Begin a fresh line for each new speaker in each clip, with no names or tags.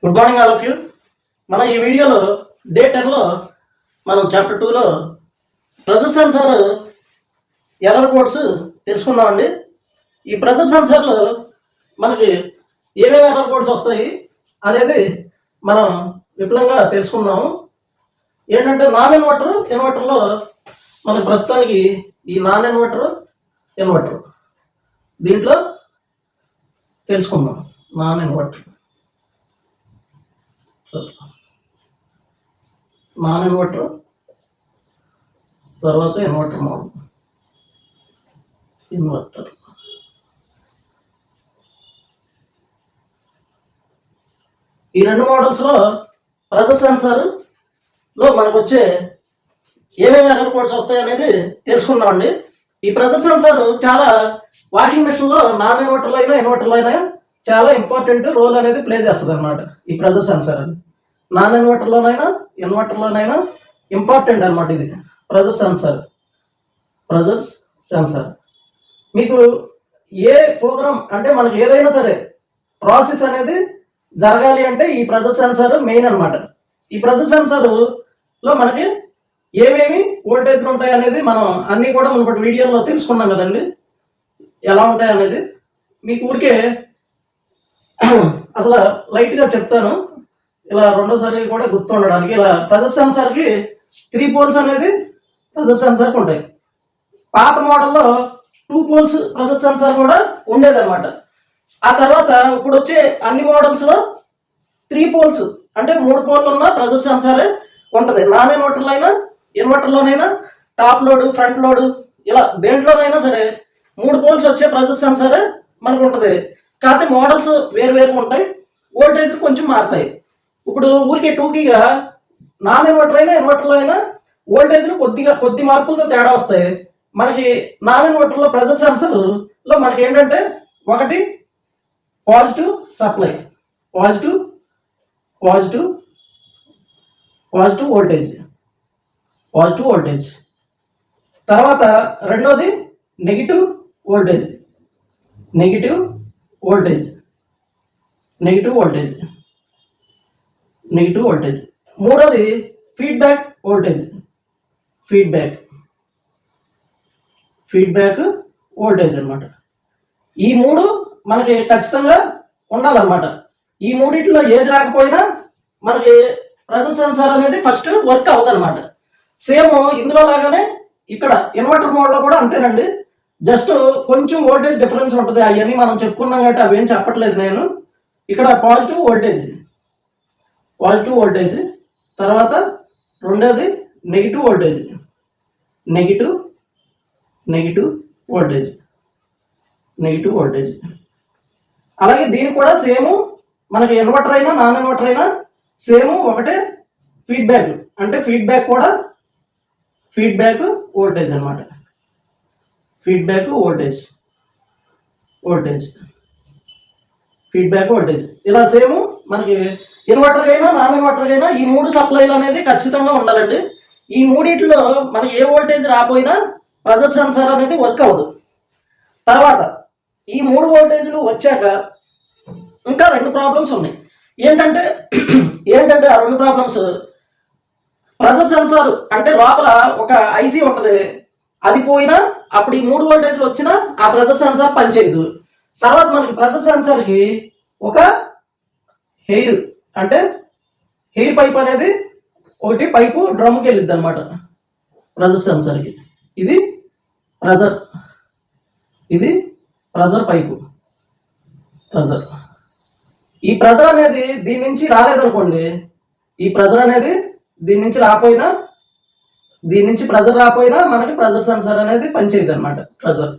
Good morning all of you. మన ఈ వీడియోలో డే 10లో మనం చాప్టర్ 2లో ప్రెజర్ సెన్సార్ ఎర్రర్ కోడ్స్ తెలుసుకుందామండి. ఈ ప్రెజర్ సెన్సార్లో మనకి ఏమేమి ఎర్రర్ కోడ్స్ వస్తాయి అనేది మనం విపులంగా తెలుసుకుందాము. ఏంటంటే నాన్ ఇన్వర్టర్లో మనకి ప్రస్తుతానికి ఈ నాన్ ఇన్వర్టర్ దీంట్లో తెలుసుకుందాం. నాన్ ఇన్వర్టర్ తర్వాత ఇన్వర్టర్ మోడల్. ఈ రెండు మోడల్స్లో ప్రెజర్ సెన్సార్లో మనకు వచ్చే ఏమేమి ఎర్రర్ కోడ్స్ వస్తాయి అనేది తెలుసుకుందామండి. ఈ ప్రెజర్ సెన్సార్ చాలా వాషింగ్ మెషిన్లో నాన్ ఇన్వర్టర్లో అయినా చాలా ఇంపార్టెంట్ రోల్ అనేది ప్లే చేస్తుంది అనమాట. ఈ ప్రెజర్ సెన్సార్ అది నాన్ ఇన్వర్టర్లోనైనా ఇంపార్టెంట్ అనమాట. ఇది ప్రెజర్ సెన్సార్ మీకు ఏ ప్రోగ్రామ్ అంటే మనకి ఏదైనా సరే ప్రాసెస్ అనేది జరగాలి అంటే ఈ ప్రెజర్ సెన్సార్ మెయిన్ అనమాట. ఈ ప్రెజర్ సెన్సార్లో మనకి ఏమేమి వోల్టేజ్లు ఉంటాయి అనేది మనం అన్నీ కూడా మునుపటి వీడియోలో తెలుసుకున్నాం కదండి. ఎలా ఉంటాయి అనేది మీకు ఊరికే అసలు లైట్గా చెప్తాను, ఇలా రెండోసారి కూడా గుర్తుండడానికి. ఇలా ప్రెజర్ సెన్సార్కి 3 పోల్స్ అనేది ప్రెజర్ సెన్సార్కి ఉంటాయి. పాత మోడల్లో 2 పోల్స్ ప్రెజర్ సెన్సార్ కూడా ఉండేదన్నమాట. ఆ తర్వాత ఇప్పుడు వచ్చే అన్ని మోడల్స్లో 3 పోల్స్ అంటే 3 పోల్లు ఉన్న ప్రెజర్ సెన్సారే ఉంటుంది. నాన్ ఇన్వర్టర్లోనైనా టాప్ లోడ్ ఫ్రంట్ లోడ్ ఇలా దేంట్లోనైనా సరే 3 పోల్స్ వచ్చే ప్రెజర్ సెన్సారే మనకు ఉంటుంది. కాకపోతే మోడల్స్ వేరు ఉంటాయి, వోల్టేజ్ కొంచెం మారుతాయి. ఇప్పుడు ఊరికే టూకీగా నాన్ ఇన్వర్టర్లో అయినా వోల్టేజ్లు కొద్ది మార్పులతో తేడా వస్తాయి. మనకి నాన్ ఇన్వర్టర్లో ప్రెజర్ సెన్సర్లో మనకి ఏంటంటే ఒకటి పాజిటివ్ సప్లై, పాజిటివ్ వోల్టేజ్. తర్వాత రెండోది నెగిటివ్ వోల్టేజ్. మూడోది ఫీడ్బ్యాక్ వోల్టేజ్ అన్నమాట. ఈ 3 మనకి ఖచ్చితంగా ఉండాలన్నమాట. ఈ మూడిట్లో ఏది రాకపోయినా మనకి ప్రెజర్ సెన్సార్ అనేది ఫస్ట్ వర్క్ అవ్వదన్నమాట. సేమ్ ఇందులో లాగానే ఇక్కడ ఇన్వర్టర్ మోడ్లో కూడా అంతేనండి. జస్ట్ కొంచెం వోల్టేజ్ డిఫరెన్స్ ఉంటుంది. అవన్నీ మనం చెప్పుకున్నాం కాబట్టి అవేం చెప్పట్లేదు నేను. ఇక్కడ పాజిటివ్ వోల్టేజ్, తర్వాత రెండోది నెగిటివ్ వోల్టేజ్. అలాగే దీనికి కూడా సేమ్ మనకి ఇన్వర్టర్ అయినా నాన్ ఇన్వర్టర్ అయినా సేమ్ ఒకటే ఫీడ్బ్యాక్, అంటే ఫీడ్బ్యాక్ వోల్టేజ్ అనమాట. ఫీడ్బ్యాక్ వోల్టేజ్ ఇలా సేమ్ మనకి ఇన్వర్టర్ అయినా నాన్ ఇన్వర్టర్ అయినా ఈ 3 సప్లైలు అనేది ఖచ్చితంగా ఉండాలండి. ఈ మూడిట్లో మనకి ఏ వోల్టేజ్ రాపోయినా ప్రెజర్ సెన్సార్ అనేది వర్క్ అవ్వదు. తర్వాత ఈ 3 వోల్టేజ్లు వచ్చాక ఇంకా 2 ప్రాబ్లమ్స్ ఉన్నాయి. ఏంటంటే ఆ 2 ప్రాబ్లమ్స్, ప్రెజర్ సెన్సార్ అంటే లోపల ఒక ఐసీ ఉంటుంది, అది పోయినా అప్పుడు ఈ 3 వోల్టేజ్లు వచ్చినా ఆ ప్రెజర్ సెన్సార్ పనిచేయదు. తర్వాత మనకి ప్రెజర్ సెన్సార్కి ఒక హెయిర్ పైప్ అనేది ఒకటి పైపు డ్రమ్కి వెళ్ళిద్ది అనమాట. ప్రెజర్ సెన్సార్కి ఇది ప్రెజర్ పైపు. ఈ ప్రెజర్ అనేది దీని నుంచి రాలేదనుకోండి, ఈ ప్రెజర్ అనేది దీని నుంచి ప్రెజర్ రాపోయినా మనకి ప్రెజర్ సెన్సార్ అనేది పనిచేయదు అనమాట. ప్రెజర్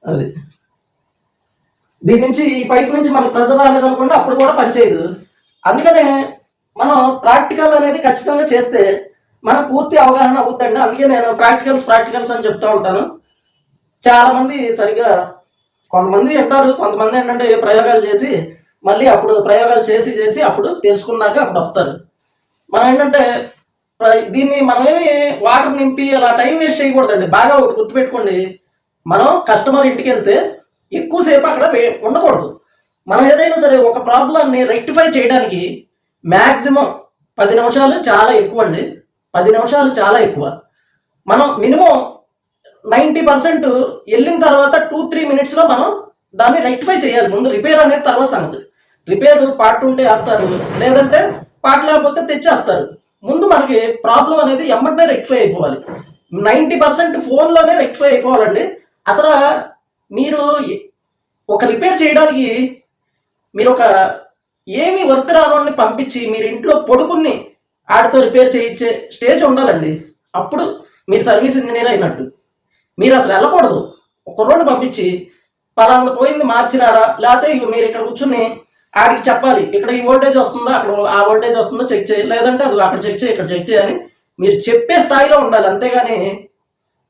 అది దీని నుంచి ఈ పైప్ నుంచి మనకి ప్రెజర్ రాలేదనుకోండి, అప్పుడు కూడా పనిచేయదు. అందుకనే మనం ప్రాక్టికల్ అనేది ఖచ్చితంగా చేస్తే మనకు పూర్తి అవగాహన అవుతుందండి. అందుకే నేను ప్రాక్టికల్స్ అని చెప్తూ ఉంటాను. చాలామంది సరిగా కొంతమంది అంటారు, కొంతమంది ఏంటంటే ప్రయోగాలు చేసి మళ్ళీ అప్పుడు ప్రయోగాలు చేసి అప్పుడు తెలుసుకున్నాక అప్పుడు వస్తారు. మనం ఏంటంటే దీన్ని మనమేమి వాటర్ నింపి అలా టైం వేస్ట్ చేయకూడదండి. బాగా ఒకటి గుర్తుపెట్టుకోండి, మనం కస్టమర్ ఇంటికి వెళ్తే ఎక్కువసేపు అక్కడ ఉండకూడదు. మనం ఏదైనా సరే ఒక ప్రాబ్లమ్ని రెక్టిఫై చేయడానికి మ్యాక్సిమం 10 నిమిషాలు చాలా ఎక్కువ అండి. 10 నిమిషాలు చాలా ఎక్కువ. మనం మినిమం 90% వెళ్ళిన తర్వాత 2-3 మినిట్స్లో మనం దాన్ని రెక్టిఫై చేయాలి. ముందు రిపేర్ అనేది తర్వాత సంగతి. రిపేర్ పార్ట్ ఉంటే వేస్తారు, లేదంటే పార్ట్ లేకపోతే తెచ్చేస్తారు. ముందు మనకి ప్రాబ్లం అనేది ఎమ్మటే రెక్టిఫై అయిపోవాలి. 90% ఫోన్లోనే రెక్టిఫై అయిపోవాలండి. అసలు మీరు ఒక రిపేర్ చేయడానికి మీరు ఒక ఏమి వర్క్ రావాలని పంపించి మీరు ఇంట్లో పడుకుని ఆడితో రిపేర్ చేయించే స్టేజ్ ఉండాలండి. అప్పుడు మీరు సర్వీస్ ఇంజనీర్ అయినట్టు. మీరు అసలు వెళ్ళకూడదు. ఒక రోజు పంపించి పలానా పోయింది మార్చినారా, లేకపోతే మీరు ఇక్కడ కూర్చుని ఆడికి చెప్పాలి, ఇక్కడ ఈ వోల్టేజ్ వస్తుందా, అక్కడ ఆ వోల్టేజ్ వస్తుందో చెక్ చేయాలి, లేదంటే అది అక్కడ చెక్ చేయి, ఇక్కడ చెక్ చేయని మీరు చెప్పే స్థాయిలో ఉండాలి. అంతేగాని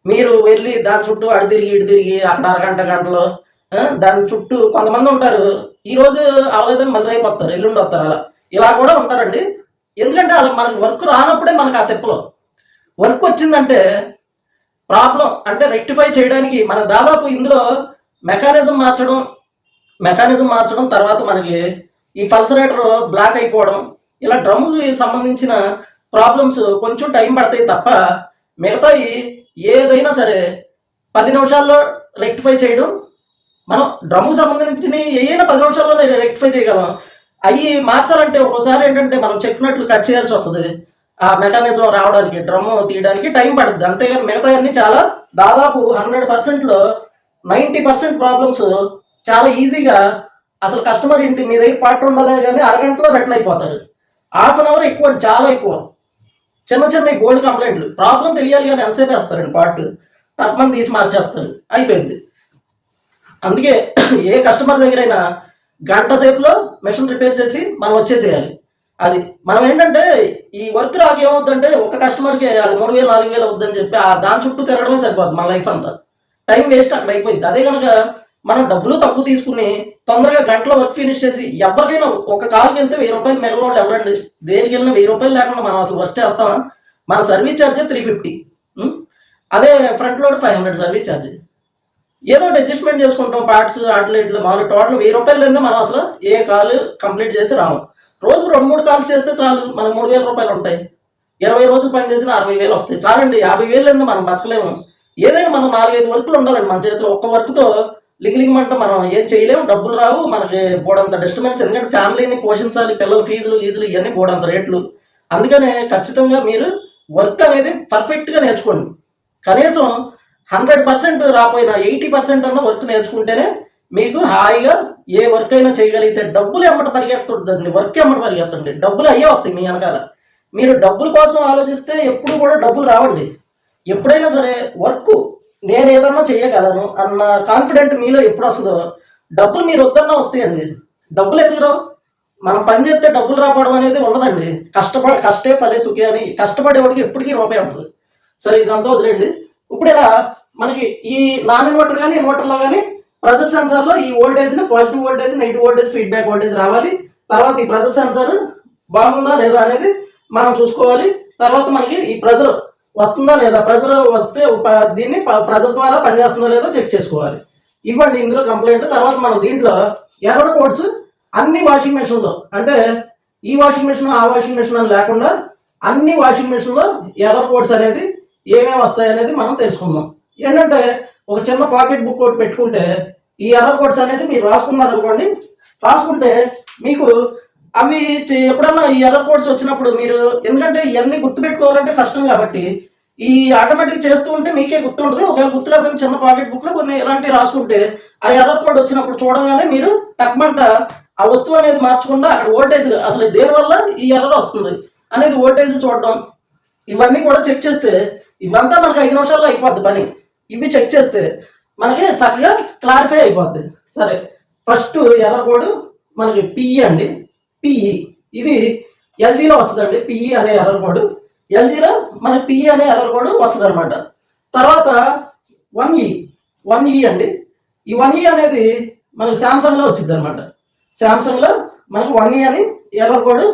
మీరు వెళ్ళి దాని చుట్టూ అడి తిరిగి ఇటు తిరిగి అక్కడ అరగంట గంటలో దాని చుట్టూ కొంతమంది ఉంటారు. ఈ రోజు అవలేదని మళ్ళీ రేపు వస్తారు, ఎల్లుండి వస్తారు, అలా ఇలా కూడా ఉంటారండి. ఎందుకంటే అలా మనకు వర్క్ రానప్పుడే మనకు ఆ తెప్పలో వర్క్ వచ్చిందంటే ప్రాబ్లం అంటే రెక్టిఫై చేయడానికి మన దాదాపు ఇందులో మెకానిజం మార్చడం తర్వాత మనకి ఈ పల్సరేటర్ బ్లాక్ అయిపోవడం, ఇలా డ్రమ్ముకి సంబంధించిన ప్రాబ్లమ్స్ కొంచెం టైం పడతాయి తప్ప మిగతాయి ఏదైనా సరే 10 నిమిషాల్లో రెక్టిఫై చేయడం. మనం డ్రమ్ముకు సంబంధించిన ఏదైనా 10 నిమిషాల్లో రెక్టిఫై చేయగలం. అవి మార్చాలంటే ఒక్కోసారి ఏంటంటే మనం చెప్పినట్లు కట్ చేయాల్సి వస్తుంది. ఆ మెకానిజం రావడానికి డ్రమ్ము తీయడానికి టైం పడుతుంది. అంతేగాని మిగతా అన్ని చాలా దాదాపు 100%లో 90% ప్రాబ్లమ్స్ చాలా ఈజీగా అసలు కస్టమర్ ఇంటి మీ దగ్గర పార్ట్ ఉండదే కానీ అరగంటలో రెట్ల్ అయిపోతారు. హాఫ్ అన్ అవర్ ఎక్కువ, చాలా ఎక్కువ. చిన్న గోల్డ్ కంప్లైంట్లు ప్రాబ్లం తెలియాలి కానీ ఎంతసేపు వేస్తారండి, పార్ట్ టప్మని తీసి మార్చేస్తారు, అయిపోయింది. అందుకే ఏ కస్టమర్ దగ్గరైనా గంట సేపులో మెషిన్ రిపేర్ చేసి మనం వచ్చేసేయాలి. అది మనం ఏంటంటే ఈ వర్క్ రాక ఏమవుద్దంటే ఒక కస్టమర్కి అది 3000-4000 అవుద్దని చెప్పి దాని చుట్టూ తిరగడమే సరిపోద్ది మన లైఫ్ అంతా. టైం వేస్ట్ అక్కడ అయిపోయింది. అదే కనుక మనం డబ్బులు తక్కువ తీసుకుని తొందరగా గంటలో వర్క్ ఫినిష్ చేసి ఎవరికైనా ఒక కాల్కి వెళ్తే 1000 రూపాయలు మిగిలిన వాళ్ళు ఎవరండి? దేనికి వెళ్ళినా 1000 రూపాయలు లేకుండా మనం అసలు వర్క్ చేస్తామా? మన సర్వీస్ ఛార్జ్ 350, అదే ఫ్రంట్ లోడ్ 500 సర్వీస్ ఛార్జ్. ఏదో ఒకటి అడ్జస్ట్మెంట్ చేసుకుంటాం, పార్ట్స్ అట్లెట్లు మామూలు టోటల్ 1000 రూపాయలు లేదా మనం అసలు ఏ కాల్ కంప్లీట్ చేసి రాము. రోజు 2-3 కాల్స్ చేస్తే చాలు, మనకు 3000 రూపాయలు ఉంటాయి. 20 రోజులు పని చేసిన 60,000 వస్తాయి. చాలండి. 50,000 లేదా మనం బతకలేము. ఏదైనా మనం 4-5 వర్కులు ఉండాలండి మన చేతిలో. ఒక్క వర్క్తో లిగిలిగమంటే మనం ఏం చేయలేము, డబ్బులు రావు, మనకి బోడంత డిస్టర్బెన్స్. ఎందుకంటే ఫ్యామిలీని పోషించాలి, పిల్లల ఫీజులు ఇవన్నీ బోడంత రేట్లు. అందుకనే ఖచ్చితంగా మీరు వర్క్ అనేది పర్ఫెక్ట్గా నేర్చుకోండి. కనీసం 100% రాపోయినా 80% అన్న వర్క్ నేర్చుకుంటేనే మీకు హాయిగా ఏ వర్క్ అయినా చేయగలిగితే డబ్బులు ఎమ్మట పరిగెత్తుందండి. వర్క్ ఎమ్మట పరిగెత్తండి, డబ్బులు అయ్యే వస్తాయి మీ వెనకాల. మీరు డబ్బుల కోసం ఆలోచిస్తే ఎప్పుడు కూడా డబ్బులు రావండి. ఎప్పుడైనా సరే వర్క్ నేను ఏదన్నా చేయగలను అన్న కాన్ఫిడెంట్ మీలో ఎప్పుడు వస్తుందో డబ్బులు మీరు వద్దన్నా వస్తాయండి. డబ్బులు ఎందుకు రావు? మనం పని చేస్తే డబ్బులు రావడం అనేది ఉండదండి. కష్టే ఫలే సుఖే అని కష్టపడేవాడికి ఎప్పటికీ రూపాయి ఉంటుంది. సరే, ఇదంతా వదిలేండి. ఇప్పుడు ఇలా మనకి ఈ నాన్ ఇన్వర్టర్ కానీ ఇన్వర్టర్లో కానీ ప్రెజర్ సెన్సార్లో ఈ వోల్టేజ్ని positive voltage, negative voltage, feedback voltage రావాలి. తర్వాత ఈ ప్రెజర్ సెన్సార్ బాగుందా లేదా అనేది మనం చూసుకోవాలి. తర్వాత మనకి ఈ ప్రెజర్ వస్తుందా లేదా, ప్రెజర్ వస్తే దీన్ని ప్రెజర్ ద్వారా పనిచేస్తుందో లేదో చెక్ చేసుకోవాలి. ఇవ్వండి ఇందులో కంప్లైంట్. తర్వాత మనం దీంట్లో ఎర్రర్ కోడ్స్ అన్ని వాషింగ్ మెషిన్లో, అంటే ఈ వాషింగ్ మెషిన్ ఆ వాషింగ్ మెషిన్ అని లేకుండా అన్ని వాషింగ్ మెషిన్లో ఎర్రర్ కోడ్స్ అనేది ఏమేమి వస్తాయి అనేది మనం తెలుసుకుందాం. ఏంటంటే ఒక చిన్న పాకెట్ బుక్ ఒకటి పెట్టుకుంటే ఈ ఎర్రర్ కోడ్స్ అనేది మీరు రాసుకున్నారనుకోండి, రాసుకుంటే మీకు అవి ఎప్పుడన్నా ఈ ఎర్రర్ కోడ్స్ వచ్చినప్పుడు మీరు, ఎందుకంటే ఇవన్నీ గుర్తుపెట్టుకోవాలంటే కష్టం కాబట్టి ఈ ఆటోమేటిక్ చేస్తూ ఉంటే మీకే గుర్తుంటుంది. ఒకవేళ గుర్తు లేకపోతే చిన్న పాకెట్ బుక్లో కొన్ని ఇలాంటివి రాసుకుంటే ఆ ఎర్రర్ కోడ్ వచ్చినప్పుడు చూడగానే మీరు టక్మంట ఆ వస్తువు అనేది మార్చకుండా అక్కడ వోల్టేజ్ అసలు దేనివల్ల ఈ ఎర్రర్ వస్తుంది అనేది వోల్టేజ్ చూడడం, ఇవన్నీ కూడా చెక్ చేస్తే ఇవంతా మనకు 5 నిమిషాల్లో అయిపోద్ది పని. ఇవి చెక్ చేస్తే మనకి చక్కగా క్లారిఫై అయిపోద్ది. సరే, ఫస్ట్ ఎర్రర్ కోడ్ మనకి పిఈ అండి. పిఈ ఇది ఎల్జీలో వస్తుందండి. పిఈ అనే ఎర్రర్ కోడ్ ఎల్జీలో మనకి పిఈ అనే ఎర్రర్ కోడ్ వస్తుంది అనమాట. తర్వాత 1E అండి. ఈ 1E అనేది మనకి శాంసంగ్లో వచ్చింది అనమాట. శాంసంగ్లో మనకు 1E అని ఎర్రర్ కోడ్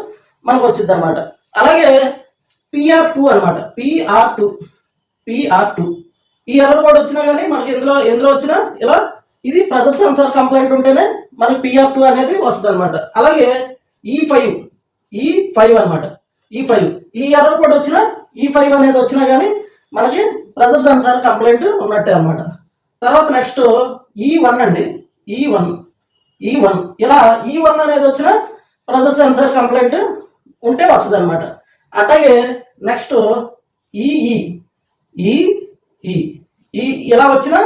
మనకు వచ్చింది అనమాట. అలాగే PR2 అనమాట. PR2 ఈ ఎర్రర్ కోడ్ వచ్చినా కానీ మనకి ఎందులో వచ్చినా ఇలా ఇది ప్రెజర్ సెన్సార్ కంప్లైంట్ ఉంటేనే మనకి PR2 అనేది వస్తుంది అనమాట. అలాగే E5 5 అనమాట. E5 ఈ ఎర్రర్ కోడ్ వచ్చినా E5 అనేది వచ్చినా కానీ మనకి ప్రెజర్ సెన్సార్ కంప్లైంట్ ఉన్నట్టే అనమాట. తర్వాత నెక్స్ట్ E1 అండి. E1 ఇలా E1 అనేది వచ్చిన ప్రెజర్ సెన్సార్ కంప్లైంట్ ఉంటే వస్తుంది అనమాట. అట్లాగే నెక్స్ట్ ఈ ఇలా వచ్చినా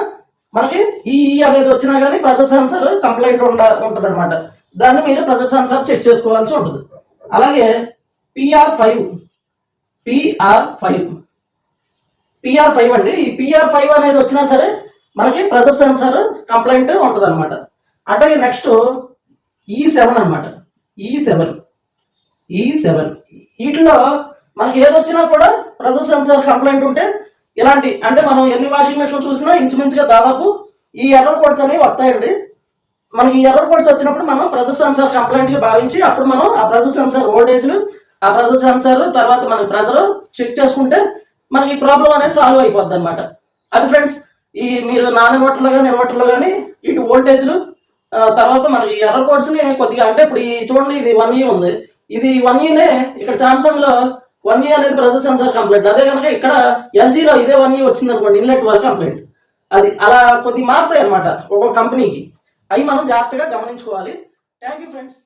మనకి ఈ అనేది వచ్చినా కానీ ప్రెజర్ సెన్సార్ కంప్లైంట్ ఉంటుంది అనమాట. దాన్ని మీరు ప్రెజర్ సెన్సార్ చెక్ చేసుకోవాల్సి ఉంటుంది. అలాగే PR5 అండి. ఈ PR5 అనేది వచ్చినా సరే మనకి ప్రెజర్ సెన్సార్ కంప్లైంట్ ఉంటుంది అనమాట. అట్లాగే నెక్స్ట్ E7 అనమాట. E7 వీటిలో మనకి ఏదొచ్చినా కూడా ప్రెజర్ సెన్సార్ కంప్లైంట్ ఉంటే ఇలాంటి అంటే మనం ఎన్ని వాషింగ్ మెషిన్ చూసినా ఇంచుమించుగా దాదాపు ఈ ఎర్రర్ కోడ్స్ అనేవి వస్తాయండి. మనకి ఈ ఎర్రర్ కోడ్స్ వచ్చినప్పుడు మనం ప్రెజర్ సెన్సార్ కంప్లైంట్ గా భావించి అప్పుడు మనం ఆ ప్రెజర్ సెన్సార్ వోల్టేజ్లు ఆ ప్రెజర్ సెన్సార్ తర్వాత మనకి ప్రెజర్ చెక్ చేసుకుంటే మనకి ప్రాబ్లం అనేది సాల్వ్ అయిపోద్ది అనమాట. అది ఫ్రెండ్స్ ఈ మీరు నాన్ ఇన్వర్టర్లో కానీ ఇటు వోల్టేజ్లు తర్వాత మనకి ఎర్రర్ కోడ్స్ ని కొద్దిగా అంటే ఇప్పుడు ఈ చూడండి ఇది 1E ఉంది. ఇది 1Eనే ఇక్కడ సామ్సంగ్ లో 1E అనేది ప్రెజర్ సెన్సార్ కంప్లైంట్. అదే కనుక ఇక్కడ LGలో ఇదే 1E వచ్చింది అనుకోండి ఇన్లెట్ వరకు కంప్లైంట్. అది అలా కొద్దిగా మారుతాయి అనమాట ఒక్కొక్క కంపెనీకి. అవి మనం జాగ్రత్తగా గమనించుకోవాలి. Thank you friends.